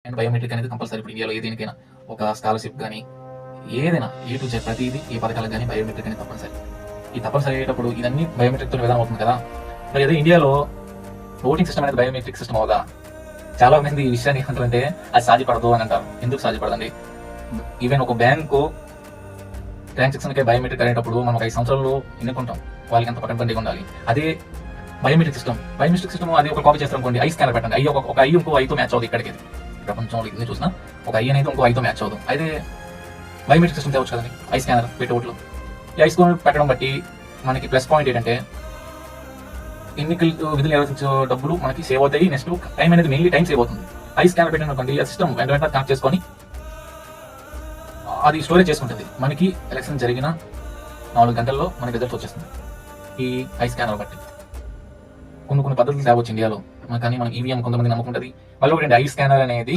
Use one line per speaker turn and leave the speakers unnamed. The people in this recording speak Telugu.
అండ్ బయోమెట్రిక్ అనేది కంపల్సరీ. ఇప్పుడు ఇండియాలో ఏ దేనికైనా ఒక స్కాలర్షిప్ కానీ ఏదైనా ఏ టు జెడ్ ప్రతిదీ ఏ పథకాలకు కానీ బయోమెట్రిక్ అనేది తప్పనిసరి. ఈ తప్పనిసరి అయ్యేటప్పుడు ఇదన్నీ బయోమెట్రిక్తో విధానం అవుతుంది కదా. మరి అదే ఇండియాలో ఓటింగ్ సిస్టమ్ అనేది బయోమెట్రిక్ సిస్టమ్ అవుదా? చాలా మంది ఈ విషయాన్ని ఏమంటారంటే అది సాధ్యపడదు అని అంటారు. ఎందుకు సాధ్యపడదండి? ఈవెన్ ఒక బ్యాంకు ట్రాన్సాక్షన్కే బయోమెట్రిక్ అనేటప్పుడు మనం 5 సంవత్సరాల్లో ఎన్నుకుంటాం, వాళ్ళకి ఎంత పకడ్బందీగా ఉండాలి. అదే బయోమెట్రిక్ సిస్టమ్ అది ఒక కాపీ చేస్తాం అనుకోండి, ఐ స్కానర్ పెట్టండి, ఒక ఐ ఇంకో ఐతో మ్యాచ్ అవుతుంది. ఇక్కడికి ప్రపంచంలో ఇది చూసినా ఒక ఐ అనేది ఇంకో ఐతో మ్యాచ్ అవుతుంది. అయితే బయోమెట్రిక్ సిస్టమ్ తేవచ్చు కదండి, ఐ స్కానర్ పెట్టి ఓట్లు. ఈ ఐ స్కానర్ పెట్టడం బట్టి మనకి ప్లస్ పాయింట్ ఏంటంటే ఎన్నికలు విధులు నిర్వహించే డబ్బులు మనకి సేవ్ అవుతాయి. నెక్స్ట్ టైం అనేది మెయిన్లీ టైం సేవ్ అవుతుంది. ఐ స్కానర్ పెట్టినటువంటి ఆ సిస్టమ్ వెంట కనెక్ట్ చేసుకొని అది స్టోరేజ్ చేసుకుంటుంది. మనకి ఎలక్షన్ జరిగిన 4 గంటల్లో మనకి రిజల్ట్ వచ్చేస్తుంది ఈ ఐ స్కానర్ బట్టి. కొన్ని పద్ధతులు తేవచ్చు ఇండియాలో, కానీ మనకి ఈవీఎం కొంతమంది నమ్మకం ఉంటుంది. మళ్ళీ ఒకటి ఐ స్కానర్ అనేది